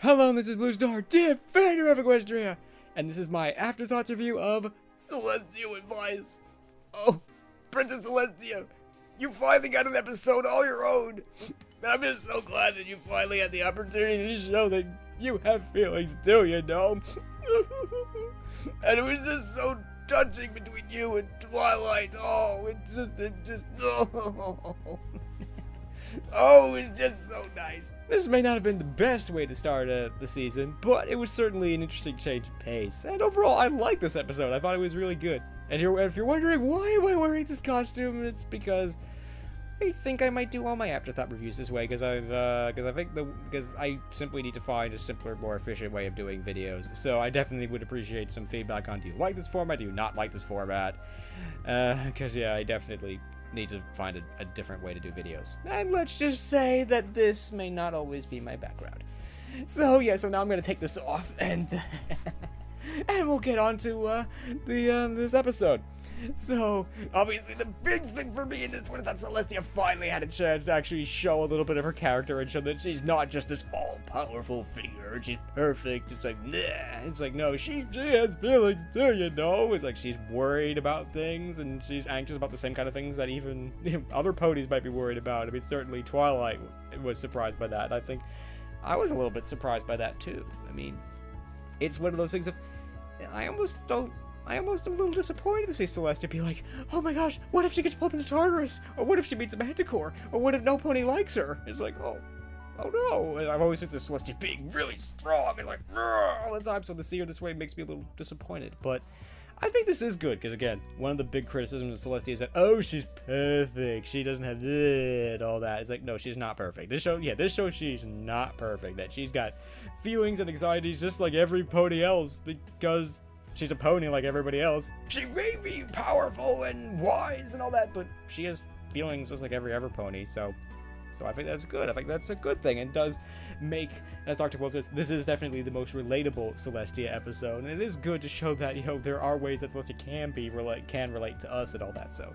Hello, this is Blue Star, defender of Equestria, and this is my afterthoughts review of Celestia with Vice. Oh, Princess Celestia, you finally got an episode all your own. I'm just so glad that you finally had the opportunity to show that you have feelings too, you know? And it was just so touching between you and Twilight. Oh, oh, it's just so nice. This may not have been the best way to start the season, but it was certainly an interesting change of pace. And overall, I liked this episode. I thought it was really good. And if you're wondering why am I wearing this costume, it's because I think I might do all my afterthought reviews this way, because I simply need to find a simpler, more efficient way of doing videos. So I definitely would appreciate some feedback on, do you like this format, do you not like this format? Because yeah, I definitely need to find a different way to do videos. And let's just say that this may not always be my background. So yeah, so now I'm gonna take this off and and we'll get on to this episode. So, obviously the big thing for me in this one is that Celestia finally had a chance to actually show a little bit of her character and show that she's not just this all-powerful figure and she's perfect. It's like, nah. It's like, no, she has feelings too, you know? It's like she's worried about things and she's anxious about the same kind of things that even other ponies might be worried about. I mean, certainly Twilight was surprised by that. I think I was a little bit surprised by that too. I mean, it's one of those things of, I almost am a little disappointed to see Celestia be like, oh my gosh, what if she gets pulled into Tartarus? Or what if she meets a Manticore? Or what if no pony likes her? It's like, oh no. And I've always seen Celestia being really strong and like, all the time, so to see her this way makes me a little disappointed. But I think this is good, because again, one of the big criticisms of Celestia is that, oh, she's perfect, she doesn't have and all that. It's like, no, she's not perfect. This shows she's not perfect, that she's got feelings and anxieties just like every pony else, because she's a pony like everybody else. She may be powerful and wise and all that, but she has feelings just like every other pony, so I think that's good. I think that's a good thing, and does make, as Dr. Wolf says, this is definitely the most relatable Celestia episode, and it is good to show that, you know, there are ways that Celestia can relate to us and all that, so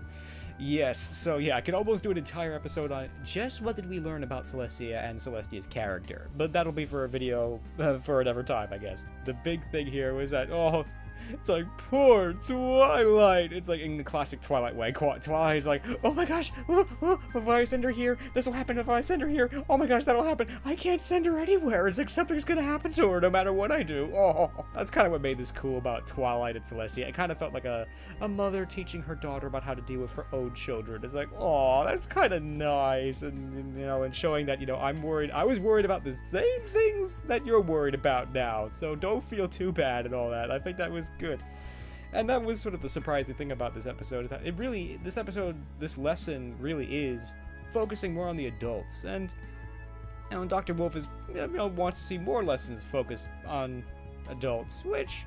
yes. So yeah, I could almost do an entire episode on just what did we learn about Celestia and Celestia's character, but that'll be for a video for another time, I guess. The big thing here was that, oh, it's like, poor Twilight. It's like in the classic Twilight way. Twilight's like, oh my gosh, if I send her here, this will happen. If I send her here, oh my gosh, that'll happen. I can't send her anywhere. It's like something's gonna happen to her no matter what I do. Oh, that's kind of what made this cool about Twilight and Celestia. It kind of felt like a mother teaching her daughter about how to deal with her own children. It's like, oh, that's kind of nice. And you know, and showing that, you know, I was worried about the same things that you're worried about now. So don't feel too bad and all that. I think that was good. And that was sort of the surprising thing about this episode, is that this lesson really is focusing more on the adults. And you know, Dr. Wolf is, you know, wants to see more lessons focused on adults, which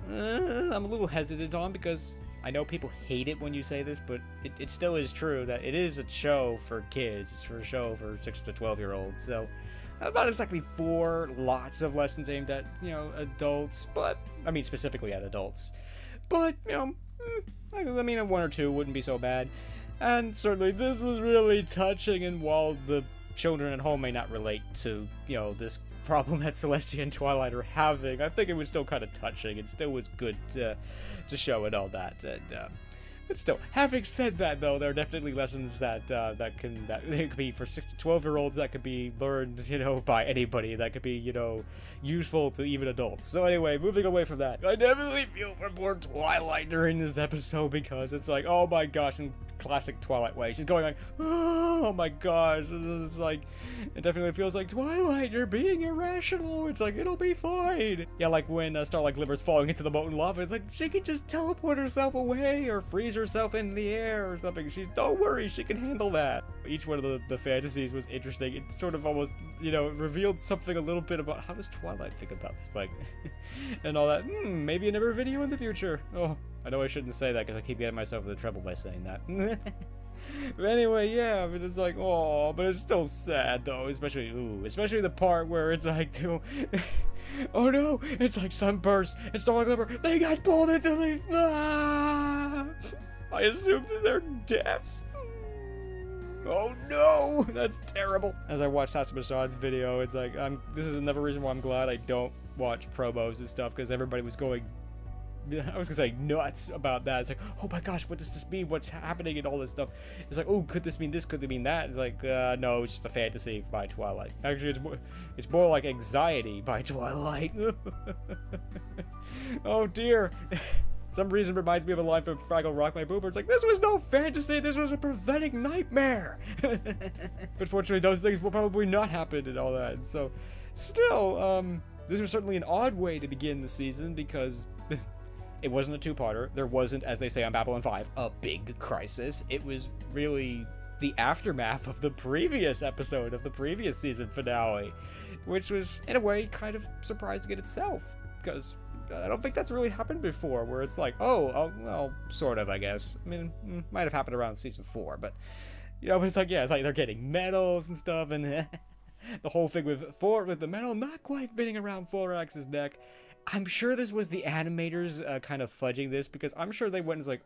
I'm a little hesitant on, because I know people hate it when you say this, but it still is true that it is a show for kids. It's a show for 6 to 12-year-olds, so not exactly for lots of lessons aimed at, you know, adults, but, I mean, specifically at adults. But, you know, I mean, one or two wouldn't be so bad. And certainly this was really touching, and while the children at home may not relate to, you know, this problem that Celestia and Twilight are having, I think it was still kind of touching. It still was good to show and all that. And, but still, having said that, though, there are definitely lessons that could be for 6 to 12-year-olds that could be learned, you know, by anybody. That could be, you know, useful to even adults. So anyway, moving away from that, I definitely feel for poor Twilight during this episode, because it's like, oh my gosh, in classic Twilight way, she's going like, oh my gosh, it's like, it definitely feels like, Twilight, you're being irrational. It's like, it'll be fine. Yeah, like when Starlight Glimmer's falling into the molten lava, it's like she can just teleport herself away or freeze herself in the air or something. Don't worry, she can handle that. Each one of the fantasies was interesting. It sort of almost, you know, revealed something a little bit about how does Twilight think about this, like, and all that. Maybe another video in the future. Oh, I know I shouldn't say that, because I keep getting myself into trouble by saying that. But anyway, yeah, but it's like, oh, but it's still sad though, especially the part where it's like, oh no, it's like Sunburst and Starlight Glimmer, they got pulled into the, I assumed they're deaths. Oh no, that's terrible. As I watched Satsuma Sean's video, it's like, this is another reason why I'm glad I don't watch promos and stuff, because everybody was going, I was gonna say nuts about that. It's like, oh my gosh, what does this mean? What's happening and all this stuff? It's like, oh, could this mean this? Could it mean that? It's like, no, it's just a fantasy by Twilight. Actually, it's more like anxiety by Twilight. Oh dear. Some reason reminds me of a line from Fraggle Rock My Boober. It's like, this was no fantasy, this was a prophetic nightmare. But fortunately, those things will probably not happen and all that. And so, still, this was certainly an odd way to begin the season, because it wasn't a two-parter. There wasn't, as they say on Babylon 5, a big crisis. It was really the aftermath of the previous episode of the previous season finale, which was, in a way, kind of surprising in itself, because I don't think that's really happened before, where it's like, oh, well, sort of, I guess. I mean, might have happened around season 4, but, but it's like, yeah, it's like they're getting medals and stuff, and the whole thing with the medal not quite fitting around Thorax's neck. I'm sure this was the animators kind of fudging this, because I'm sure they went and was like,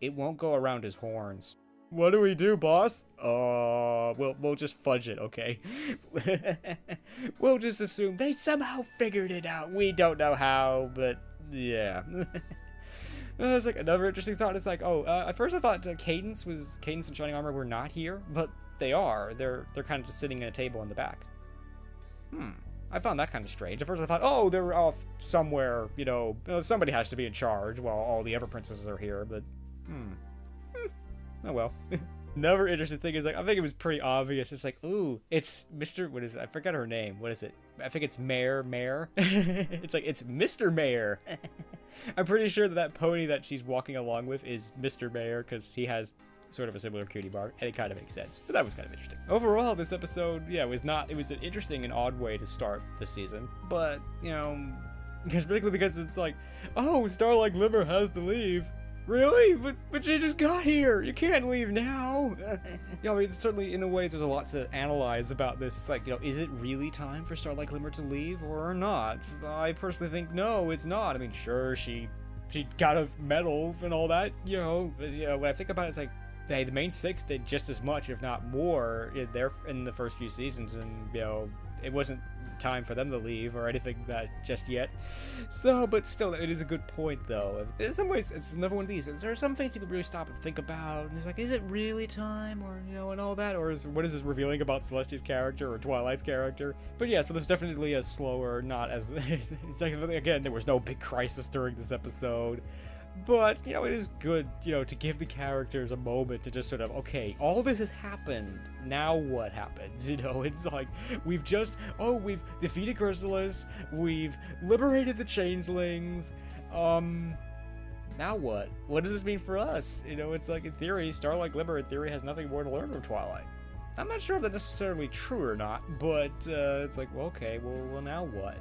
it won't go around his horns. What do we do, boss? We'll just fudge it, okay? We'll just assume they somehow figured it out. We don't know how, but yeah. It's like another interesting thought. It's like, at first I thought Cadence and Shining Armor were not here, but they are. They're kind of just sitting at a table in the back. I found that kind of strange. At first I thought, they're off somewhere, somebody has to be in charge while all the other princesses are here, but, oh well. Another interesting thing is, like, I think it was pretty obvious. It's like, ooh, it's Mr. What is it? I forgot her name. What is it? I think it's Mare. It's like, it's Mr. Mayor. I'm pretty sure that pony that she's walking along with is Mr. Mayor, because he has sort of a similar cutie mark, and it kind of makes sense. But that was kind of interesting. Overall, this episode, it was an interesting and odd way to start the season, but, particularly because it's like, oh, Starlight Glimmer has to leave. Really? But she just got here. You can't leave now. I mean, certainly in a way there's a lot to analyze about this. It's like, is it really time for Starlight Glimmer to leave or not? I personally think no, it's not. I mean, sure, she got a medal and all that, when I think about it, it's like, the main six did just as much, if not more, in the first few seasons, and it wasn't time for them to leave or anything that just yet. So, but still, it is a good point, though. In some ways, it's another one of these. There are some things you could really stop and think about, and it's like, is it really time, or and all that, or what is this revealing about Celestia's character or Twilight's character? But yeah, so there's definitely a slower, not as it's like, again, there was no big crisis during this episode. But, it is good, to give the characters a moment to just sort of, okay, all this has happened, now what happens? It's like, we've defeated Chrysalis, we've liberated the Changelings, now what? What does this mean for us? It's like, in theory, Starlight Glimmer, in theory, has nothing more to learn from Twilight. I'm not sure if that's necessarily true or not, but, it's like, well, okay, well, now what?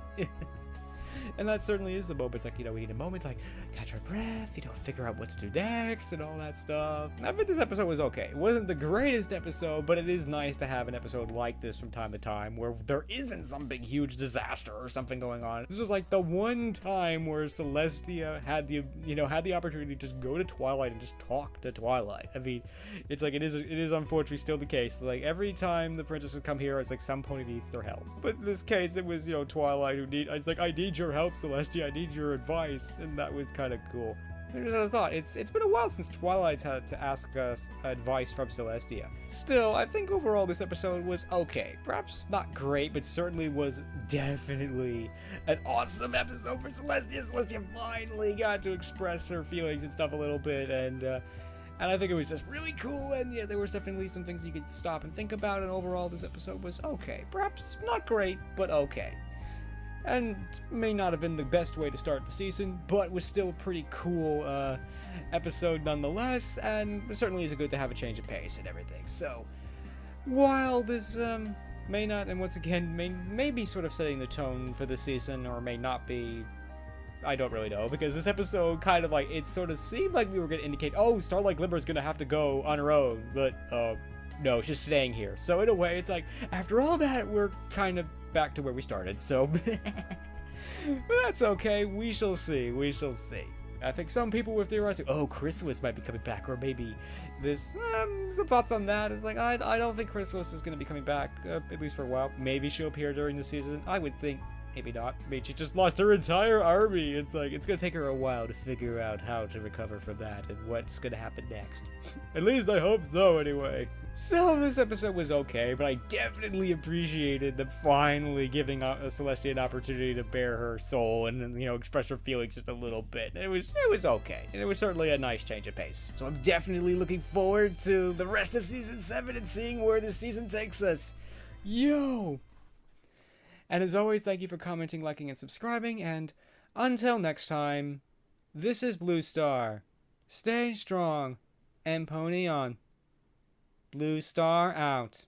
And that certainly is the moment. It's like, we need a moment to, like, catch our breath, figure out what to do next and all that stuff. I think this episode was okay. It wasn't the greatest episode, but it is nice to have an episode like this from time to time where there isn't some big, huge disaster or something going on. This was like the one time where Celestia had the opportunity to just go to Twilight and just talk to Twilight. I mean, it's like, it is unfortunately still the case. Like, every time the princesses come here, it's like some pony needs their help. But in this case, it was, Twilight it's like, I need your help, Celestia, I need your advice, and that was kind of cool. There's another thought. It's been a while since Twilight's had to ask us advice from Celestia. Still, I think overall this episode was okay. Perhaps not great, but certainly was definitely an awesome episode for Celestia. Celestia finally got to express her feelings and stuff a little bit, and I think it was just really cool, and yeah, there was definitely some things you could stop and think about, and overall this episode was okay. Perhaps not great, but okay. And may not have been the best way to start the season, but was still a pretty cool episode nonetheless, and certainly is good to have a change of pace and everything. So, while this may not, and once again, may be sort of setting the tone for the season, or may not be, I don't really know, because this episode kind of like, it sort of seemed like we were going to indicate, oh, Starlight Glimmer is going to have to go on her own, but no, she's staying here. So in a way, it's like, after all that, we're kind of back to where we started, so but that's okay. We shall see. I think some people were theorizing, oh, Chrysalis might be coming back, or maybe this, some thoughts on that. It's like, I don't think Chrysalis is going to be coming back, at least for a while. Maybe she'll appear during the season. I would think, maybe not. Maybe she just lost her entire army. It's like, it's going to take her a while to figure out how to recover from that and what's going to happen next. At least I hope so, anyway. So this episode was okay, but I definitely appreciated them finally giving Celestia an opportunity to bare her soul and, you know, express her feelings just a little bit. It was okay, and it was certainly a nice change of pace. So I'm definitely looking forward to the rest of Season 7 and seeing where this season takes us. Yo! And as always, thank you for commenting, liking, and subscribing, and until next time, this is Blue Star. Stay strong, and pony on. Blue Star out.